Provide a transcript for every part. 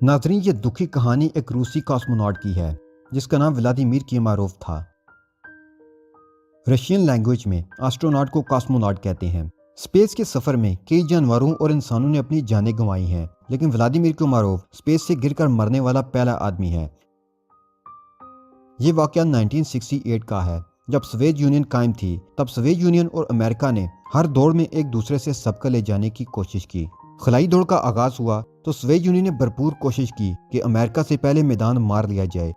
ناظرین، یہ دکھی کہانی ایک روسی کاسموناٹ کی ہے جس کا نام ولادیمیر کیماروف تھا۔ رشین لینگویج میں آسٹروناٹ کو کاسموناٹ کہتے ہیں۔ اسپیس کے سفر میں کئی جانوروں اور انسانوں نے اپنی جانیں گنوائی ہیں، لیکن ولادیمیر کیماروف اسپیس سے گر کر مرنے والا پہلا آدمی ہے۔ یہ واقعہ 1968 کا ہے، جب سوویت یونین قائم تھی۔ تب سوویت یونین اور امریکہ نے ہر دوڑ میں ایک دوسرے سے سبقت لے جانے کی کوشش کی۔ خلائی دوڑ کا آغاز ہوا تو سوویت یونین نے بھرپور کوشش کی کہ امریکہ سے پہلے میدان مار لیا جائے۔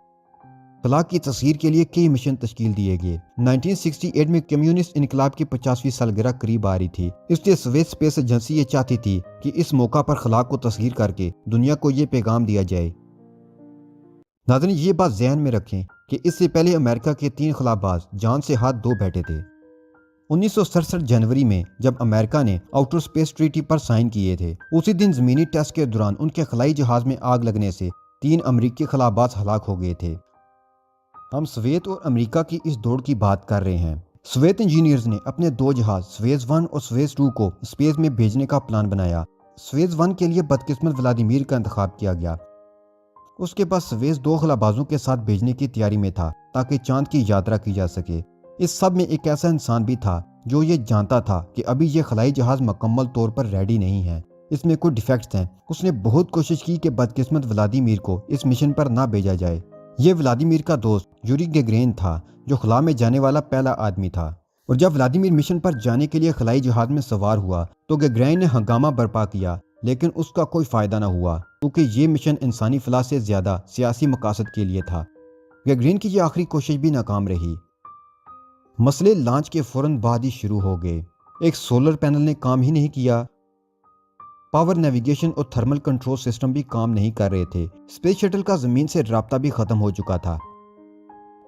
خلا کی تصحیر کے لیے کئی مشن تشکیل دیے گئے۔ 1968 میں کمیونسٹ انقلاب کی 50ویں سالگرہ قریب آ رہی تھی، اس لیے سوویت اسپیس ایجنسی یہ چاہتی تھی کہ اس موقع پر خلا کو تصحیر کر کے دنیا کو یہ پیغام دیا جائے۔ ناظرین، یہ بات ذہن میں رکھیں کہ اس سے پہلے امریکہ کے 3 خلا باز جان سے ہاتھ دھو بیٹھے تھے۔ 1967 جنوری میں جب امریکہ نے آؤٹر اسپیس ٹریٹی پر سائن کیے تھے، اسی دن زمینی ٹیسٹ کے دوران ان کے خلائی جہاز میں آگ لگنے سے 3 امریکی خلا باز ہلاک ہو گئے تھے۔ ہم سوویت اور امریکہ کی اس دوڑ کی بات کر رہے ہیں۔ سوویت انجینئرز نے اپنے 2 جہاز سویز 1 اور سویز 2 کو اسپیس میں بھیجنے کا پلان بنایا۔ سویز 1 کے لیے بدقسمت ولادیمیر کا انتخاب کیا گیا۔ اس کے بعد سویز 2 خلابازوں کے ساتھ بھیجنے کی تیاری میں تھا تاکہ چاند کی یاترا کی جا سکے۔ اس سب میں ایک ایسا انسان بھی تھا جو یہ جانتا تھا کہ ابھی یہ خلائی جہاز مکمل طور پر ریڈی نہیں ہے، اس میں کچھ ڈیفیکٹس ہیں۔ اس نے بہت کوشش کی کہ بدقسمت ولادیمیر کو اس مشن پر نہ بھیجا جائے۔ یہ ولادیمیر کا دوست یوری گیگرین تھا جو خلا میں جانے والا پہلا آدمی تھا، اور جب ولادیمیر مشن پر جانے کے لیے خلائی جہاز میں سوار ہوا تو گیگرین نے ہنگامہ برپا کیا، لیکن اس کا کوئی فائدہ نہ ہوا کیونکہ یہ مشن انسانی فلاح سے زیادہ سیاسی مقاصد کے لیے تھا۔ گیگرین کی یہ آخری کوشش بھی ناکام رہی۔ مسئلے لانچ کے فوراً بعد ہی شروع ہو گئے۔ ایک سولر پینل نے کام ہی نہیں کیا، پاور نیویگیشن اور تھرمل کنٹرول سسٹم بھی کام نہیں کر رہے تھے۔ اسپیس شٹل کا زمین سے رابطہ بھی ختم ہو چکا تھا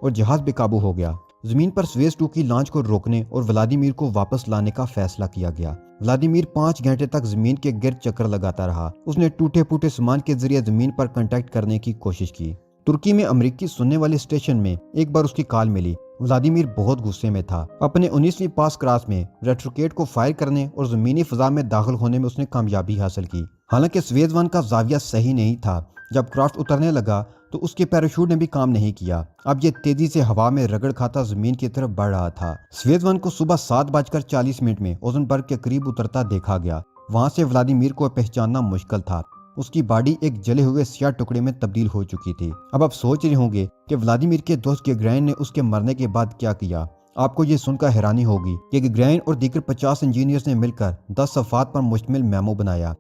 اور جہاز بے قابو ہو گیا۔ زمین پر سویز 2 کی لانچ کو روکنے اور ولادیمیر کو واپس لانے کا فیصلہ کیا گیا۔ ولادیمیر 5 گھنٹے تک زمین کے گرد چکر لگاتا رہا۔ اس نے ٹوٹے پھوٹے سامان کے ذریعے زمین پر کانٹیکٹ کرنے کی کوشش کی۔ ترکی میں امریکی سننے والے اسٹیشن میں ایک بار اس کی کال ملی۔ ولادیمیر بہت غصے میں تھا۔ اپنے 19ویں پاس کراس میں ریٹروکیٹ کو فائر کرنے اور زمینی فضا میں داخل ہونے میں اس نے کامیابی حاصل کی۔ حالانکہ سویز 1 کا زاویہ صحیح نہیں تھا۔ جب کرافٹ اترنے لگا تو اس کے پیراشوٹ نے بھی کام نہیں کیا۔ اب یہ تیزی سے ہوا میں رگڑ کھاتا زمین کی طرف بڑھ رہا تھا۔ سویز 1 کو صبح 7:40 میں اوزنبرگ کے قریب اترتا دیکھا گیا۔ وہاں سے ولادیمیر کو پہچاننا مشکل تھا۔ اس کی باڈی ایک جلے ہوئے سیاہ ٹکڑے میں تبدیل ہو چکی تھی۔ اب آپ سوچ رہے ہوں گے کہ ولادیمیر کے دوست گیگرین نے اس کے مرنے کے بعد کیا کیا۔ آپ کو یہ سن کر حیرانی ہوگی کہ گیگرین اور دیگر 50 انجینئرز نے مل کر 10 صفحات پر مشتمل میمو بنایا،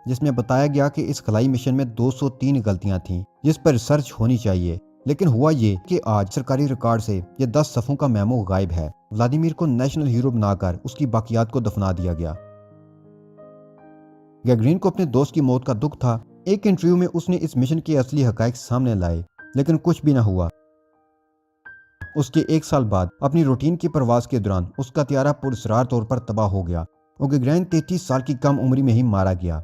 جس میں بتایا گیا کہ اس خلائی مشن میں 203 غلطیاں تھیں جس پر ریسرچ ہونی چاہیے۔ لیکن ہوا یہ کہ آج سرکاری ریکارڈ سے یہ 10 صفحوں کا میمو غائب ہے۔ ولادیمیر کو نیشنل ہیرو بنا کر اس کی باقیات کو دفنا دیا گیا۔ گیگرین کو اپنے دوست کی موت کا دکھ تھا۔ ایک انٹرویو میں اس نے اس مشن کے اصلی حقائق سامنے لائے، لیکن کچھ بھی نہ ہوا۔ اس کے 1 سال بعد اپنی روٹین کی پرواز کے دوران اس کا طیارہ پراسرار طور پر تباہ ہو گیا اور گیگرین 33 سال کی کم عمری میں ہی مارا گیا۔